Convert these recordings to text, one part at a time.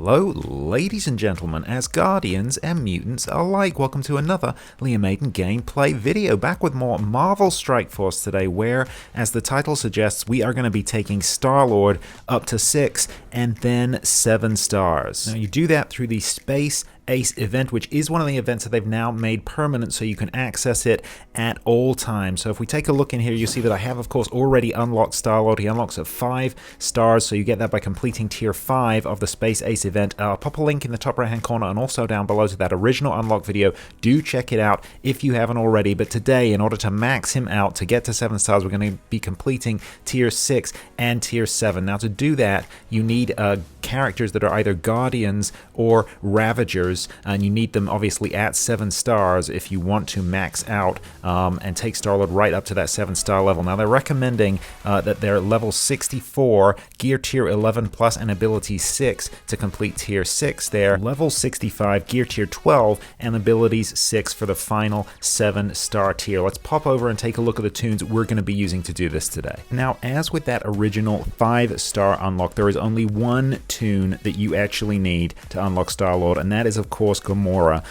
Hello, ladies and gentlemen, Asgardians and mutants alike. Welcome to another Liam Maiden gameplay video. Back with more Marvel Strike Force today, where, as the title suggests, we are going to be taking Star-Lord up to 6 and then 7 stars. Now, you do that through the Space Ace event, which is one of the events that they've now made permanent, so you can access it at all times. So if we take a look in here, you see that I have, of course, already unlocked Star-Lord. He unlocks at 5 stars, so you get that by completing Tier 5 of the Space Ace event. I'll pop a link in the top right-hand corner and also down below to that original unlock video. Do check it out if you haven't already. But today, in order to max him out, to get to 7 stars, we're going to be completing Tier 6 and Tier 7. Now, to do that, you need characters that are either Guardians or Ravagers, and you need them obviously at 7 stars if you want to max out and take Star-Lord right up to that 7-star level. Now, they're recommending that they're level 64, gear tier 11 plus, and ability 6 to complete tier 6 there. Level 65, gear tier 12, and abilities 6 for the final 7-star tier. Let's pop over and take a look at the tunes we're going to be using to do this today. Now, as with that original 5-star unlock, there is only one tune that you actually need to unlock Star-Lord, and that is, of course, Gamora.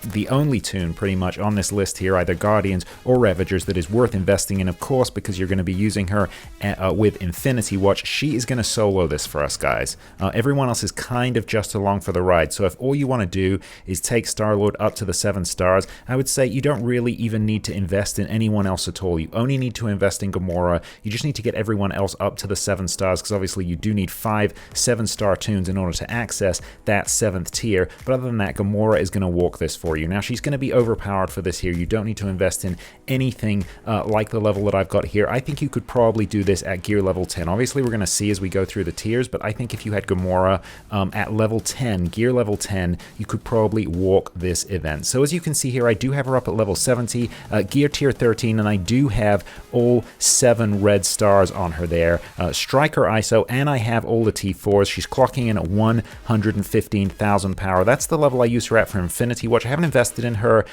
The only tune pretty much on this list here, either Guardians or Ravagers, that is worth investing in, of course, because you're going to be using her with Infinity Watch. She is going to solo this for us, guys. Everyone else is kind of just along for the ride, so if all you want to do is take Star-Lord up to the 7 stars, I would say you don't really even need to invest in anyone else at all. You only need to invest in Gamora. You just need to get everyone else up to the 7 stars, because obviously you do need 5 7-star tunes in order to access that 7th tier. But other than that, Gamora is going to walk this for you. Now, she's going to be overpowered for this here. You don't need to invest in anything like the level that I've got here. I think you could probably do this at gear level 10. Obviously, we're going to see as we go through the tiers, but I think if you had Gamora at level 10, gear level 10, you could probably walk this event. So as you can see here, I do have her up at level 70, gear tier 13, and I do have all 7 red stars on her there. Striker ISO, and I have all the T4s. She's clocking in at 115,000 power. That's the level I use her at for Infinity Watch. I haven't invested in her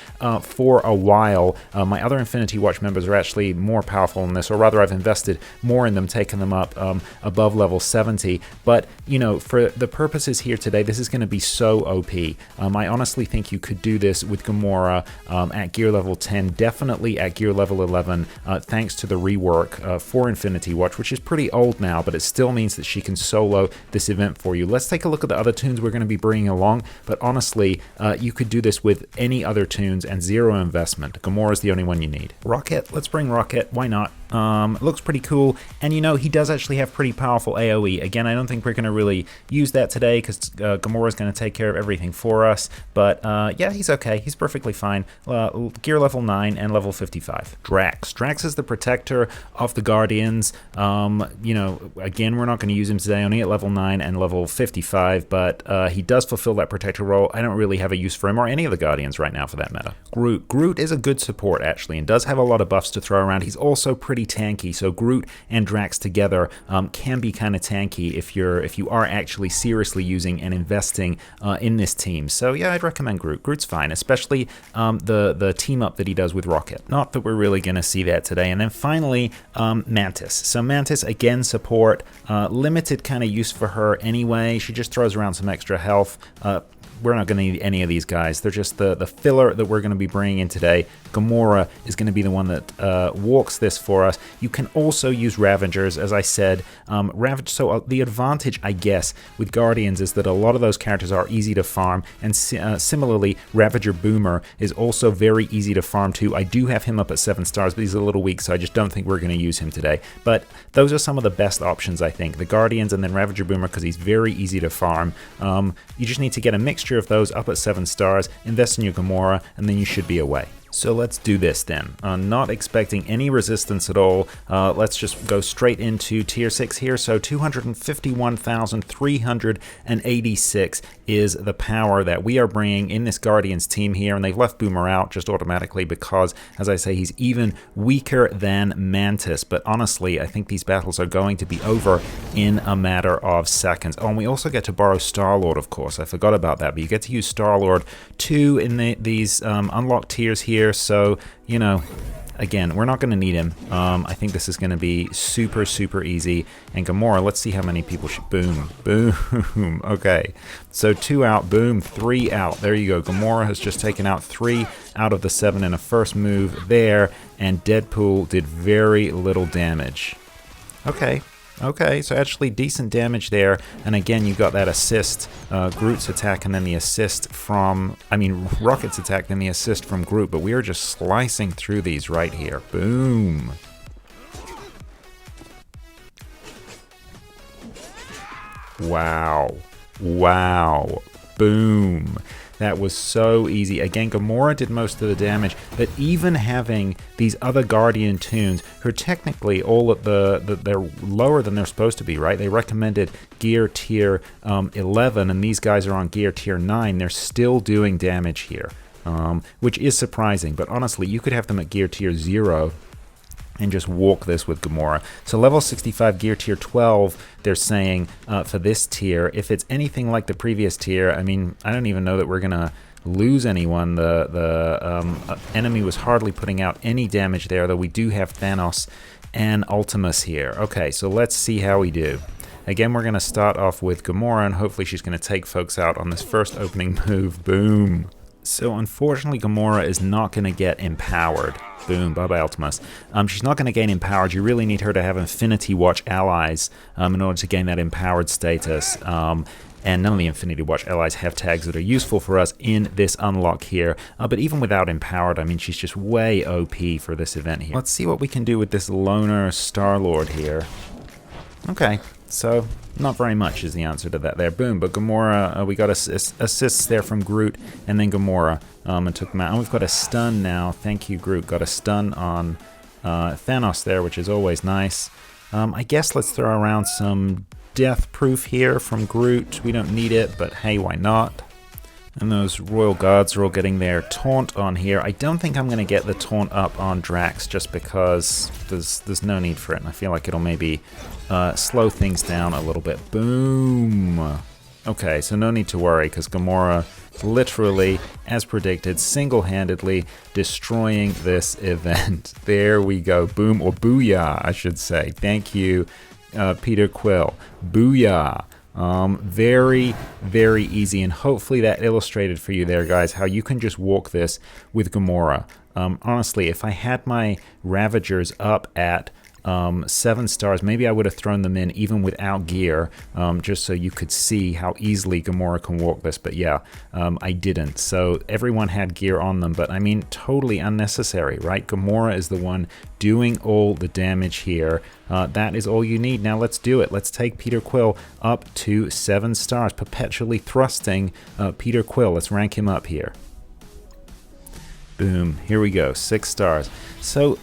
for a while. My other Infinity Watch members are actually more powerful than this, or rather I've invested more in them, taking them up above level 70. But, you know, for the purposes here today, this is going to be so OP. I honestly think you could do this with Gamora at gear level 10, definitely at gear level 11, thanks to the rework for Infinity Watch, which is pretty old now, but it still means that she can solo this event for you. Let's take a look at the other tunes we're going to be bringing along, but honestly, you could do this with any other tunes and 0 investment. Gamora is the only one you need. Rocket, let's bring Rocket, why not? Looks pretty cool, and you know, he does actually have pretty powerful AoE. Again, I don't think we're going to really use that today, because Gamora is going to take care of everything for us, but yeah, he's okay. He's perfectly fine. Gear level 9 and level 55. Drax. Drax is the protector of the Guardians. You know, again, we're not going to use him today, only at level 9 and level 55, but he does fulfill that protector role. I don't really have a use for him, or any of the Guardians right now for that matter. Groot. Groot is a good support, actually, and does have a lot of buffs to throw around. He's also pretty tanky, so Groot and Drax together can be kind of tanky if you are actually seriously using and investing in this team. So yeah, I'd recommend Groot. Groot's fine, especially the team up that he does with Rocket. Not that we're really going to see that today. And then finally, Mantis. So Mantis, again, support, limited kind of use for her anyway. She just throws around some extra health. We're not going to need any of these guys. They're just the filler that we're going to be bringing in today. Gamora is going to be the one that walks this for us. You can also use Ravagers, as I said. So the advantage, I guess, with Guardians is that a lot of those characters are easy to farm, and similarly, Ravager Boomer is also very easy to farm too. I do have him up at 7 stars, but he's a little weak, so I just don't think we're going to use him today. But those are some of the best options, I think. The Guardians and then Ravager Boomer, because he's very easy to farm. You just need to get a mixture of those up at 7 stars, invest in your Gamora, and then you should be away. So let's do this then. Not expecting any resistance at all. Let's just go straight into tier 6 here. So 251,386 is the power that we are bringing in this Guardians team here. And they've left Boomer out just automatically because, as I say, he's even weaker than Mantis. But honestly, I think these battles are going to be over in a matter of seconds. Oh, and we also get to borrow Star-Lord, of course. I forgot about that. But you get to use Star-Lord too in these unlocked tiers here. So, you know, again, we're not going to need him. I think this is going to be super, super easy. And Gamora, let's see how many people boom, boom. Okay, so 2 out, boom, 3 out. There you go. Gamora has just taken out 3 out of the 7 in a first move there, and Deadpool did very little damage. Okay, so actually decent damage there, and again you got that assist, Groot's attack, and then the assist from, Rocket's attack, then the assist from Groot, but we are just slicing through these right here. Boom. Wow. Boom. That was so easy. Again, Gamora did most of the damage, but even having these other Guardian tunes, who are technically all at they're lower than they're supposed to be, right? They recommended gear tier 11, and these guys are on gear tier 9. They're still doing damage here, which is surprising. But honestly, you could have them at gear tier 0 and just walk this with Gamora. So level 65, gear tier 12, they're saying for this tier, if it's anything like the previous tier, I don't even know that we're going to lose anyone. The enemy was hardly putting out any damage there, though we do have Thanos and Ultimus here. Okay, so let's see how we do. Again, we're going to start off with Gamora, and hopefully she's going to take folks out on this first opening move. Boom. So unfortunately, Gamora is not going to get empowered. Boom, bye-bye Ultimus. She's not going to gain empowered. You really need her to have Infinity Watch allies in order to gain that empowered status. And none of the Infinity Watch allies have tags that are useful for us in this unlock here. But even without empowered, she's just way OP for this event here. Let's see what we can do with this loner Star-Lord here. Okay, so not very much is the answer to that there. Boom, but Gamora, we got assists there from Groot and then Gamora, and took them out. And we've got a stun now. Thank you, Groot. Got a stun on Thanos there, which is always nice. I guess let's throw around some death proof here from Groot. We don't need it, but hey, why not? And those Royal Guards are all getting their taunt on here. I don't think I'm going to get the taunt up on Drax just because there's no need for it. And I feel like it'll maybe slow things down a little bit. Boom. Okay, so no need to worry because Gamora literally, as predicted, single-handedly destroying this event. There we go. Boom, or booyah, I should say. Thank you, Peter Quill. Booyah. Very, very easy, and hopefully that illustrated for you there, guys, how you can just walk this with Gamora. Honestly, if I had my Ravagers up at 7 stars, maybe I would have thrown them in even without gear, just so you could see how easily Gamora can walk this. But yeah, I didn't. So everyone had gear on them, but totally unnecessary, right? Gamora is the one doing all the damage here. That is all you need. Now let's do it. Let's take Peter Quill up to 7 stars, perpetually thrusting Peter Quill. Let's rank him up here. Boom, here we go, 6 stars. So,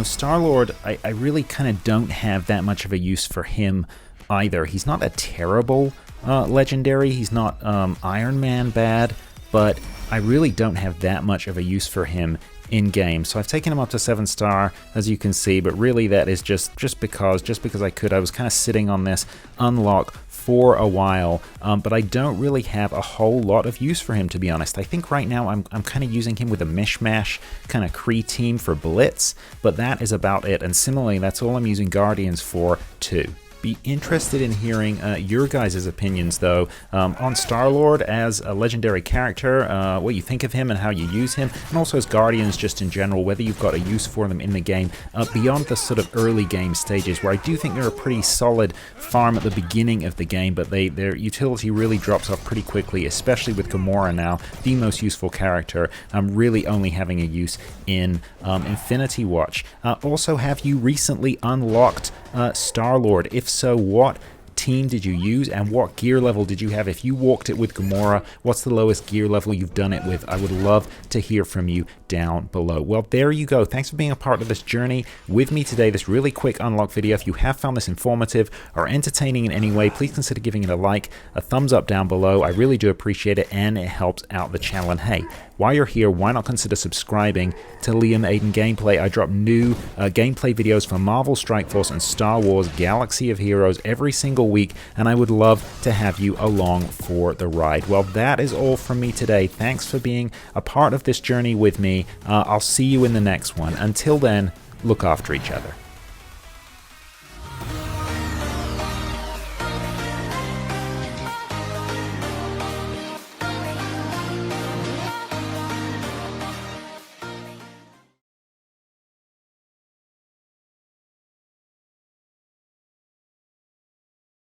Star-Lord, I really kind of don't have that much of a use for him either. He's not a terrible legendary, he's not Iron Man bad, but I really don't have that much of a use for him in-game. So I've taken him up to 7 star, as you can see, but really that is just because I could. I was kind of sitting on this unlock for a while, but I don't really have a whole lot of use for him, to be honest. I think right now I'm kind of using him with a mishmash kind of Kree team for Blitz, but that is about it. And similarly, that's all I'm using Guardians for too. Be interested in hearing your guys' opinions, though, on Star-Lord as a legendary character, what you think of him and how you use him, and also as Guardians just in general, whether you've got a use for them in the game beyond the sort of early game stages, where I do think they're a pretty solid farm at the beginning of the game, but their utility really drops off pretty quickly, especially with Gamora now, the most useful character, really only having a use in Infinity Watch. Also, have you recently unlocked Star-Lord? If so, what team did you use and what gear level did you have? If you walked it with Gamora, what's the lowest gear level you've done it with? I would love to hear from you down below. Well, there you go. Thanks for being a part of this journey with me today, this really quick unlock video. If you have found this informative or entertaining in any way, please consider giving it a like, a thumbs up down below. I really do appreciate it, and it helps out the channel. And hey, while you're here, why not consider subscribing to Liam Aiden Gameplay? I drop new gameplay videos for Marvel Strike Force and Star Wars Galaxy of Heroes every single week, and I would love to have you along for the ride. Well, that is all from me today. Thanks for being a part of this journey with me, me. I'll see you in the next one. Until then, look after each other.